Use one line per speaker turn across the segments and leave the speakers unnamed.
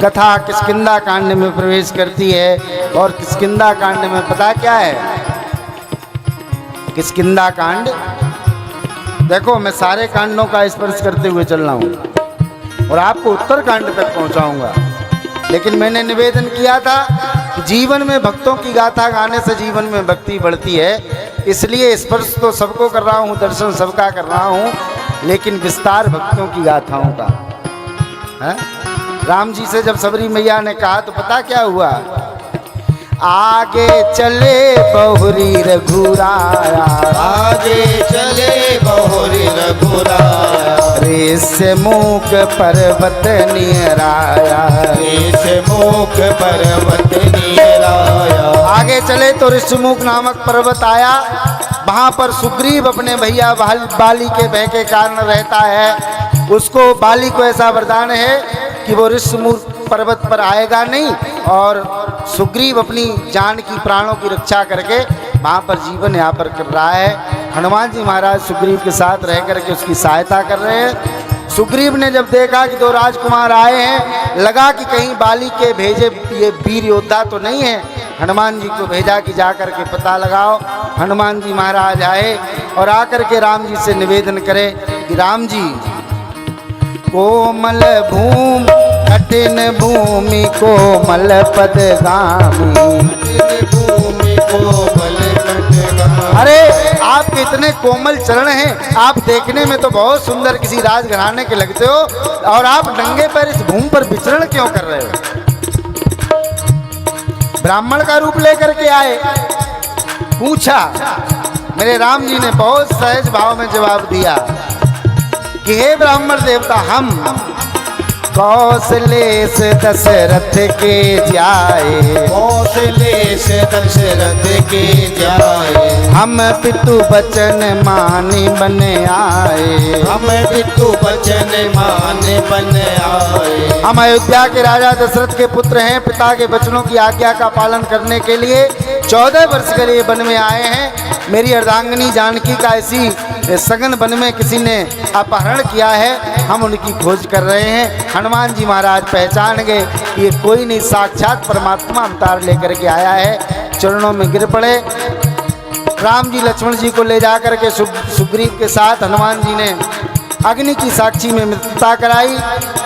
कथा किष्किंधा कांड में प्रवेश करती है। और किष्किंधा कांड में पता क्या है? किष्किंधा कांड, देखो मैं सारे कांडों का स्पर्श करते हुए चल रहा हूँ और आपको उत्तर कांड तक पहुँचाऊँगा। लेकिन मैंने निवेदन किया था कि जीवन में भक्तों की गाथा गाने से जीवन में भक्ति बढ़ती है, इसलिए स्पर्श तो सबको कर रहा हूँ, दर्शन सबका कर रहा हूँ, लेकिन विस्तार भक्तों की गाथाओं का है। राम जी से जब सबरी मैया ने कहा तो पता क्या हुआ? आगे चले बहुरी रघुराया,
आगे चले बहुरी रघुराया,
रेस मुख पर्वत निहराया,
रेस मुख पर्वत निहराया।
आगे चले तो ऋषमुख नामक पर्वत आया। वहाँ पर सुग्रीव अपने भैया बाली के भय के कारण रहता है। उसको बाली को ऐसा वरदान है कि वो ऋषमुख पर्वत पर आएगा नहीं, और सुग्रीव अपनी जान की प्राणों की रक्षा करके वहाँ पर जीवन यापन कर रहा है। हनुमान जी महाराज सुग्रीव के साथ रह करके उसकी सहायता कर रहे हैं। सुग्रीव ने जब देखा कि दो राजकुमार आए हैं, लगा कि कहीं बाली के भेजे ये वीर योद्धा तो नहीं है। हनुमान जी को भेजा कि जा कर के पता लगाओ। हनुमान जी महाराज आए और आकर के राम जी से निवेदन करे कि राम जी, कोमल भूमि कठिन भूमि कोमल पदगामी,
भूमि कोमल पदगामी।
अरे आपके इतने कोमल चरण हैं, आप देखने में तो बहुत सुंदर किसी राजघराने के लगते हो, और आप नंगे पैर इस भूमि पर विचरण क्यों कर रहे हो? ब्राह्मण का रूप लेकर के आए। पूछा, मेरे राम जी ने बहुत सहज भाव में जवाब दिया कि हे ब्राह्मण देवता, हम कौशलेश दशरथ के जाए,
कौशलेश दशरथ के जाए,
हम पितु बचन मानी बन आए,
हम पितु बचन मान बन आए।
हम अयोध्या के राजा दशरथ के पुत्र हैं। पिता के वचनों की आज्ञा का पालन करने के लिए 14 वर्ष के लिए वन में आए हैं। मेरी अर्धांगिनी जानकी का इसी सघन वन में किसी ने अपहरण किया है, हम उनकी खोज कर रहे हैं। हनुमान जी महाराज पहचान गए ये कोई नहीं, साक्षात परमात्मा अवतार लेकर के आया है। चरणों में गिर पड़े। राम जी लक्ष्मण जी को ले जाकर के सुग्रीव के साथ हनुमान जी ने अग्नि की साक्षी में मित्रता कराई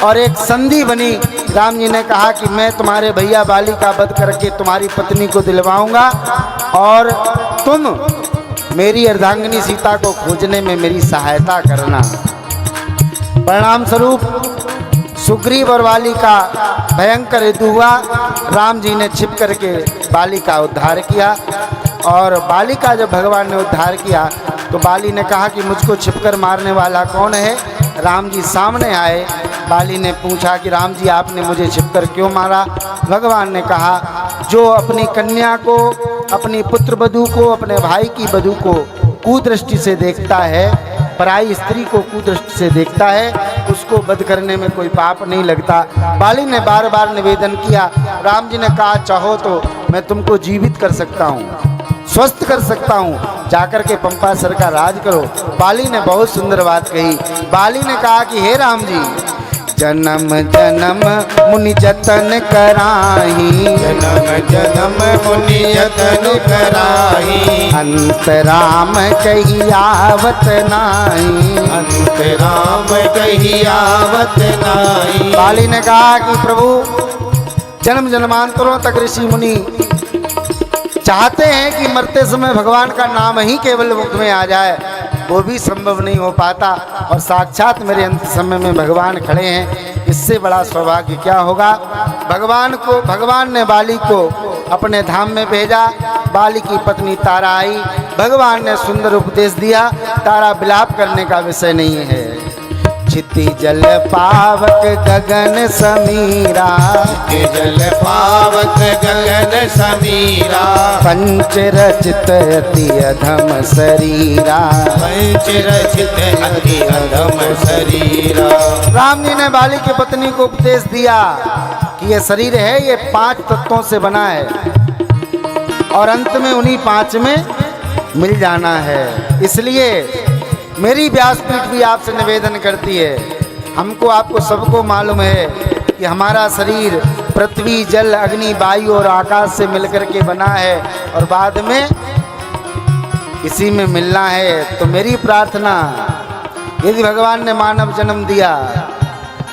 और एक संधि बनी। राम जी ने कहा कि मैं तुम्हारे भैया बाली का वध करके तुम्हारी पत्नी को दिलवाऊंगा और तुम मेरी अर्धांगिनी सीता को खोजने में मेरी सहायता करना। परिणाम स्वरूप सुग्रीव और बाली का भयंकर युद्ध हुआ। राम जी ने छिप करके बाली का उद्धार किया, और बाली का जब भगवान ने उद्धार किया तो बाली ने कहा कि मुझको छिपकर मारने वाला कौन है? राम जी सामने आए। बाली ने पूछा कि राम जी आपने मुझे छिपकर क्यों मारा? भगवान ने कहा, जो अपनी कन्या को, अपनी पुत्र वधू को, अपने भाई की वधू को कुदृष्टि से देखता है, पराई स्त्री को कुदृष्टि से देखता है, उसको वध करने में कोई पाप नहीं लगता। बाली ने बार बार निवेदन किया। राम जी ने कहा, चाहो तो मैं तुमको जीवित कर सकता हूँ, स्वस्थ कर सकता हूँ, जाकर के पंपा सर का राज करो। बाली ने बहुत सुंदर बात कही। बाली ने कहा कि हे राम जी, जन्म जन्म मुनि जतन कराही,
जन्म जन्म मुनि यतन कराही,
अंत राम कही आवत नाही,
अंत राम कही आवत नाही।
बाली ने कहा कि प्रभु, जन्म जन्मांतरों तक ऋषि मुनि चाहते हैं कि मरते समय भगवान का नाम ही केवल मुख में आ जाए, वो भी संभव नहीं हो पाता, और साक्षात मेरे अंत समय में भगवान खड़े हैं, इससे बड़ा सौभाग्य क्या होगा। भगवान ने बाली को अपने धाम में भेजा। बाली की पत्नी तारा आई। भगवान ने सुंदर उपदेश दिया, तारा विलाप करने का विषय नहीं है। क्षिति जल पावक गगन समीरा,
जल पावक गगन समीरा,
पंच रचित अति अधम शरीरा,
पंच रचित अति अधम शरीरा।
राम जी ने बाली की पत्नी को उपदेश दिया कि ये शरीर है, ये 5 तत्वों से बना है और अंत में उन्हीं 5 में मिल जाना है। इसलिए मेरी व्यासपीठ भी आपसे निवेदन करती है, हमको आपको सबको मालूम है कि हमारा शरीर पृथ्वी, जल, अग्नि, वायु और आकाश से मिलकर के बना है और बाद में इसी में मिलना है। तो मेरी प्रार्थना, यदि भगवान ने मानव जन्म दिया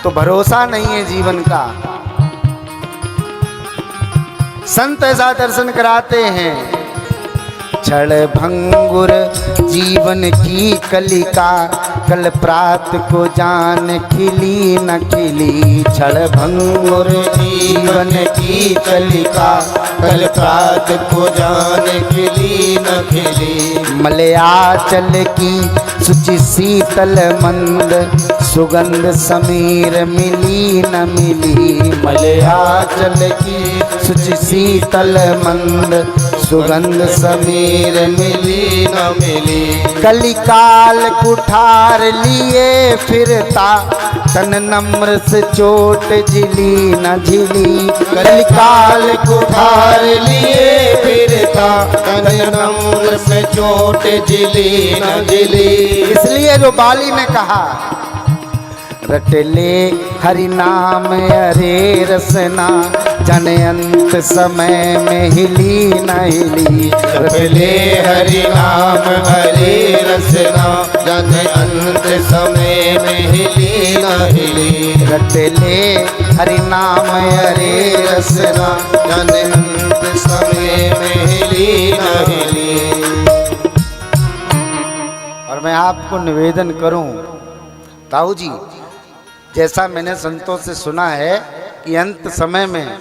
तो भरोसा नहीं है जीवन का। संत ऐसा दर्शन कराते हैं, क्षण भंगुर जीवन की कलिका, कल प्रात को जान खिली न खिली। क्षण भंगुर
जीवन की कलिका, कल प्रात को जान खिली न खिली।
मलयाचल की शुचि शीतल मंद, सुगंध समीर मिली न मिली।
मलयाचल की
शुचि शीतल मंद, सुगंध समीर
मिली न मिली।
कलिकाल कुठार लिए फिरता, तन नम्र से चोट झिली न झिली।
कलिकाल कुठार लिए फिरता, तन नम्र से चोट झिली न झिली।
इसलिए जो बाली ने कहा, रट ले हरि नाम अरे रसना, जन अंत समय में हिली न हिली।
रट ले हरि नाम हरे रसना, जन अंत समय में हिली न हिली।
रट ले हरि नाम अरे रसना,
जन अंत समय में हिली न हिली।
और मैं आपको निवेदन करूं, ताऊ जी, जैसा मैंने संतों से सुना है कि अंत समय में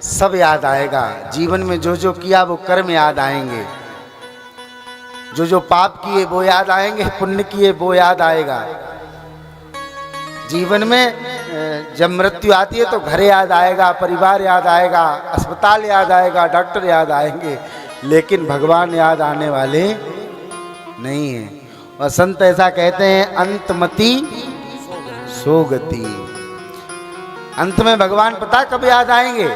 सब याद आएगा। जीवन में जो जो किया वो कर्म याद आएंगे, जो जो पाप किए वो याद आएंगे, पुण्य किए वो याद आएगा। जीवन में जब मृत्यु आती है तो घर याद आएगा, परिवार याद आएगा, अस्पताल याद आएगा, डॉक्टर याद आएंगे, लेकिन भगवान याद आने वाले नहीं है। और संत ऐसा कहते हैं, अंतमति सोगति। अंत में भगवान पता कब याद आएंगे?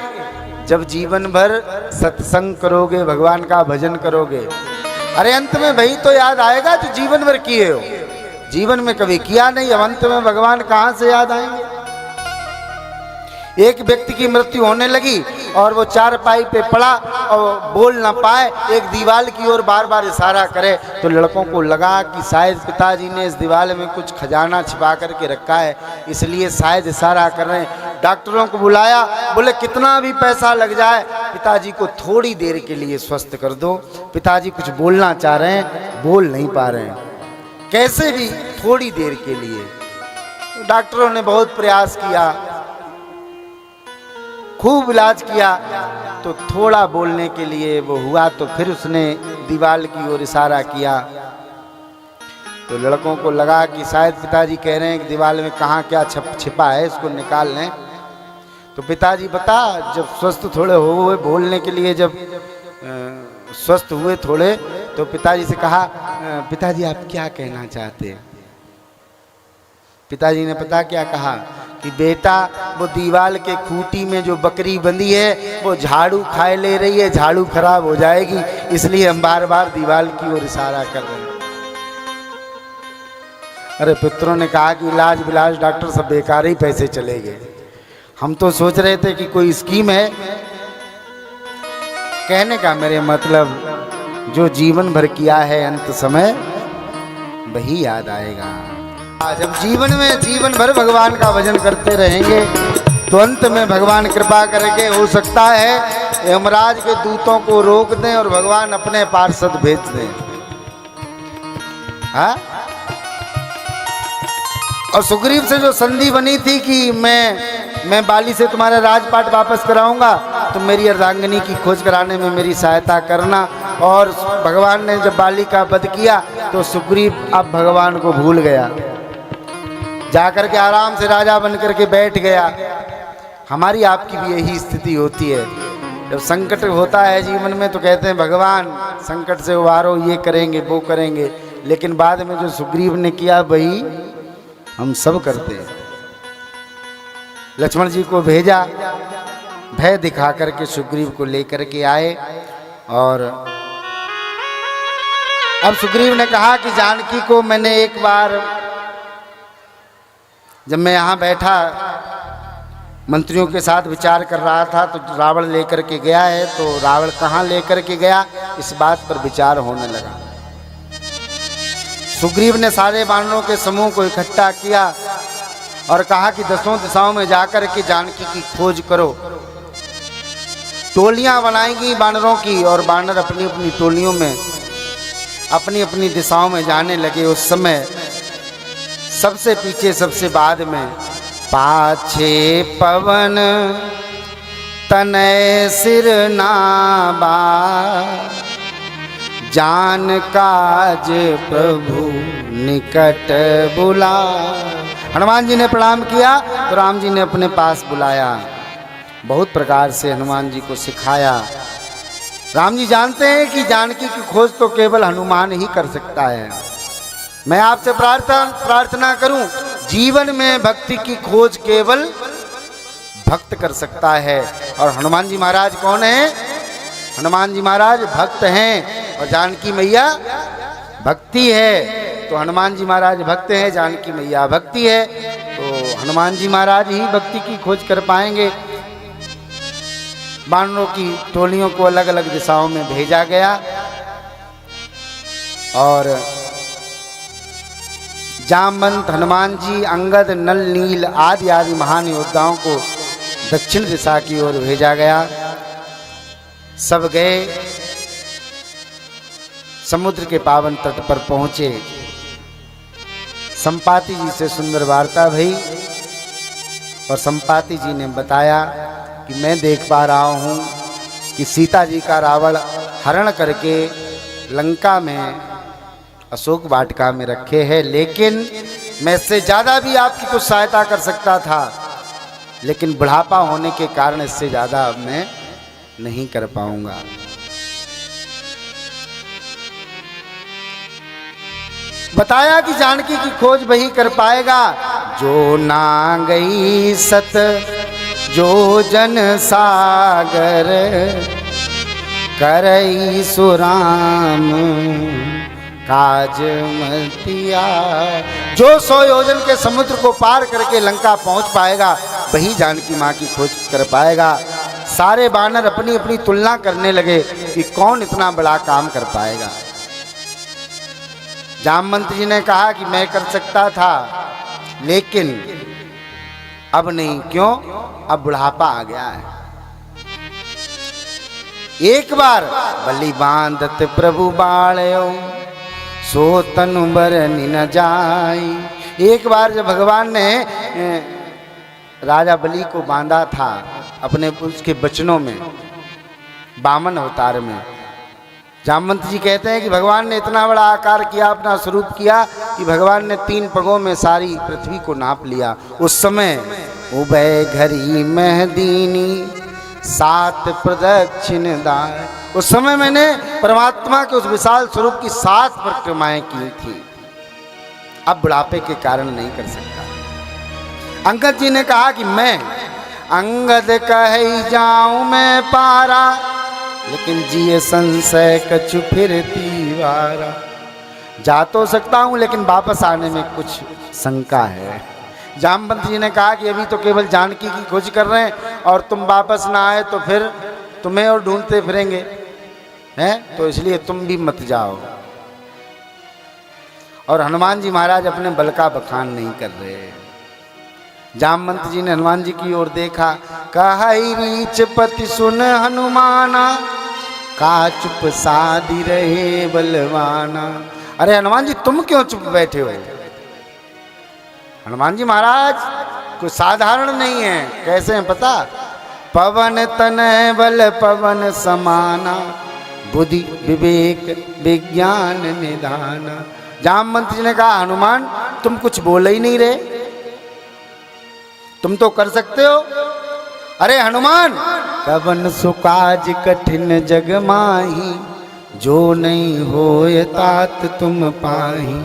जब जीवन भर सत्संग करोगे, भगवान का भजन करोगे। अरे अंत में वही तो याद आएगा जो जीवन भर किए हो, जीवन में कभी किया नहीं। अब अंत में भगवान कहाँ से याद आएंगे? एक व्यक्ति की मृत्यु होने लगी और वो चारपाई पे पड़ा और बोल ना पाए, एक दीवार की ओर बार बार इशारा करे, तो लड़कों को लगा कि शायद पिताजी ने इस दीवार में कुछ खजाना छिपा करके रखा है, इसलिए शायद इशारा कर रहे हैं। डॉक्टरों को बुलाया, बोले कितना भी पैसा लग जाए, पिताजी को थोड़ी देर के लिए स्वस्थ कर दो। पिताजी कुछ बोलना चाह रहे हैं, बोल नहीं पा रहे हैं, कैसे भी थोड़ी देर के लिए। डॉक्टरों ने बहुत प्रयास किया, खूब इलाज किया, तो थोड़ा बोलने के लिए वो हुआ। तो फिर उसने दीवार की ओर इशारा किया, तो लड़कों को लगा कि शायद पिताजी कह रहे हैं कि दीवार में कहाँ क्या छिपा है, इसको निकाल लें। तो पिताजी बता, जब स्वस्थ थोड़े हुए, बोलने के लिए जब स्वस्थ हुए थोड़े, तो पिताजी से कहा, पिताजी आप क्या कहना चाहते हैं? पिताजी ने पता क्या कहा कि बेटा, वो दीवार के खूंटी में जो बकरी बंधी है वो झाड़ू खाए ले रही है, झाड़ू खराब हो जाएगी, इसलिए हम बार बार दीवार की ओर इशारा कर रहे हैं। अरे पुत्रों ने कहा कि इलाज बिलाज डॉक्टर सब बेकार ही पैसे चले गए। हम तो सोच रहे थे कि कोई स्कीम है। कहने का मेरे मतलब, जो जीवन भर किया है अंत समय वही याद आएगा। जब जीवन में जीवन भर भगवान का भजन करते रहेंगे तो अंत में भगवान कृपा करके हो सकता है यमराज के दूतों को रोक दें और भगवान अपने पार्षद भेज दें। हाँ? और सुग्रीव से जो संधि बनी थी कि मैं बाली से तुम्हारा राजपाट वापस कराऊंगा, तो मेरी अर्धांगिनी की खोज कराने में मेरी सहायता करना। और भगवान ने जब बाली का वध किया तो सुग्रीव अब भगवान को भूल गया, जाकर के आराम से राजा बन करके बैठ गया। हमारी आपकी भी यही स्थिति होती है। जब संकट होता है जीवन में तो कहते हैं भगवान संकट से उबारो, ये करेंगे वो करेंगे, लेकिन बाद में जो सुग्रीव ने किया वही हम सब करते हैं। लक्ष्मण जी को भेजा, भय दिखा करके सुग्रीव को लेकर के आए। और अब सुग्रीव ने कहा कि जानकी को मैंने एक बार, जब मैं यहाँ बैठा मंत्रियों के साथ विचार कर रहा था, तो रावण लेकर के गया है। तो रावण कहाँ लेकर के गया, इस बात पर विचार होने लगा। सुग्रीव ने सारे वानरों के समूह को इकट्ठा किया और कहा कि 10 दिशाओं में जाकर के जानकी की खोज करो। टोलियां बनाएंगी वानरों की और वानर अपनी अपनी टोलियों में अपनी अपनी दिशाओं में जाने लगे। उस समय सबसे पीछे सबसे बाद में पाछे पवन तनय सिर नाबा जान काज प्रभु निकट बुला। हनुमान जी ने प्रणाम किया तो राम जी ने अपने पास बुलाया। बहुत प्रकार से हनुमान जी को सिखाया। राम जी जानते हैं कि जानकी की खोज तो केवल हनुमान ही कर सकता है। मैं आपसे प्रार्थना करूं, जीवन में भक्ति की खोज केवल भक्त कर सकता है। और हनुमान जी महाराज कौन है? हनुमान जी महाराज भक्त हैं और जानकी मैया भक्ति है। तो हनुमान जी महाराज भक्त हैं, जानकी मैया भक्ति है, तो हनुमान जी महाराज ही भक्ति की खोज कर पाएंगे। वानरों की टोलियों को अलग अलग दिशाओं में भेजा गया और जामवंत, हनुमान जी, अंगद, नल, नील आदि महान योद्धाओं को दक्षिण दिशा की ओर भेजा गया। सब गए, समुद्र के पावन तट पर पहुंचे। संपाति जी से सुंदर वार्ता भई और संपाति जी ने बताया कि मैं देख पा रहा हूं कि सीता जी का रावण हरण करके लंका में अशोक वाटिका में रखे हैं, लेकिन मैं इससे ज़्यादा भी आपकी कुछ सहायता कर सकता था, लेकिन बुढ़ापा होने के कारण इससे ज़्यादा मैं नहीं कर पाऊंगा। बताया कि जानकी की खोज वही कर पाएगा जो ना गई सत जो जन सागर करई सुराम काज मतिया। जो 100 योजन के समुद्र को पार करके लंका पहुंच पाएगा वही जानकी माँ की खोज कर पाएगा। सारे वानर अपनी अपनी तुलना करने लगे कि कौन इतना बड़ा काम कर पाएगा। जामवंत जी ने कहा कि मैं कर सकता था, लेकिन अब नहीं। क्यों? अब बुढ़ापा आ गया है। एक बार बलि बांधत प्रभु बाळयो सो तनु बरनि न जाई। एक बार जब भगवान ने राजा बलि को बांधा था अपने उसके बचनों में, वामन अवतार में, जामवंत जी कहते हैं कि भगवान ने इतना बड़ा आकार किया, अपना स्वरूप किया कि भगवान ने 3 पगों में सारी पृथ्वी को नाप लिया। उस समय उभय घरी महदीनी 7 प्रदक्षिण दाय। उस समय मैंने परमात्मा के उस विशाल स्वरूप की 7 परिक्रमाएं की थी। अब बुढ़ापे के कारण नहीं कर सकता। अंगद जी ने कहा कि मैं अंगद कही जाऊं मैं पारा, लेकिन जिए संशय कछु फिरती वारा। जा तो सकता हूं लेकिन वापस आने में कुछ शंका है। जामवंत जी ने कहा कि अभी तो केवल जानकी की खोज कर रहे हैं और तुम वापस ना आए तो फिर तुम्हें और ढूंढते फिरेंगे, हैं? तो इसलिए तुम भी मत जाओ। और हनुमान जी महाराज अपने बल का बखान नहीं कर रहे। जामवंत जी ने हनुमान जी की ओर देखा, कहई रीच पति सुन हनुमाना का चुप साधी रहे बलवाना। अरे हनुमान जी तुम क्यों चुप बैठे हो? हनुमान जी महाराज कोई साधारण नहीं है। कैसे हैं पता? पवन तनय बल पवन समाना बुद्धि विवेक विज्ञान निधाना। जामवंत जी ने कहा हनुमान तुम कुछ बोले ही नहीं रहे, तुम तो कर सकते हो। अरे हनुमान, कवन सुकाज कठिन जग माही जो नहीं होय तात तुम पाही।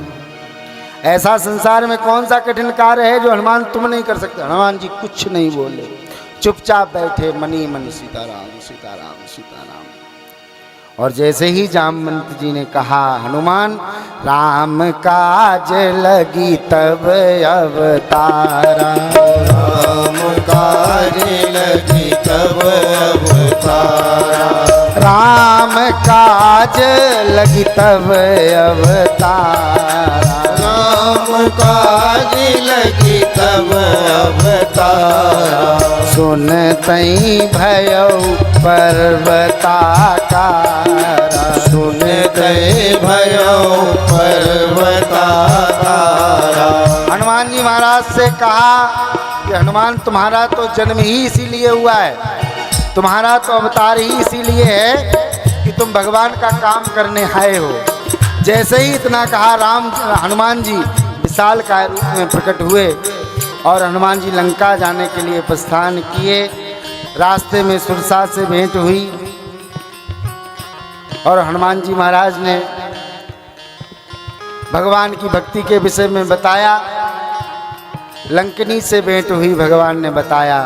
ऐसा संसार में कौन सा कठिन कार्य है जो हनुमान तुम नहीं कर सकते? हनुमान जी कुछ नहीं बोले, चुपचाप बैठे मनी मन सीताराम सीताराम सीताराम। और जैसे ही जामवंत जी ने कहा हनुमान राम काज लगी तब अवतारा, राम
काज लगी तब अवतारा।
राम काज लगी तब अवतारा।
राम काज लगी तब अवतारा।
सुन तई भयो पर्वताकारा।
सुन तई भयो पर्वताकारा।
हनुमान जी महाराज से कहा कि हनुमान तुम्हारा तो जन्म ही इसीलिए हुआ है, तुम्हारा तो अवतार ही इसीलिए है कि तुम भगवान का काम करने आए हो। जैसे ही इतना कहा हनुमान जी विशाल काय रूप में प्रकट हुए और हनुमान जी लंका जाने के लिए प्रस्थान किए। रास्ते में सुरसा से भेंट हुई और हनुमान जी महाराज ने भगवान की भक्ति के विषय में बताया। लंकनी से भेंट हुई, भगवान ने बताया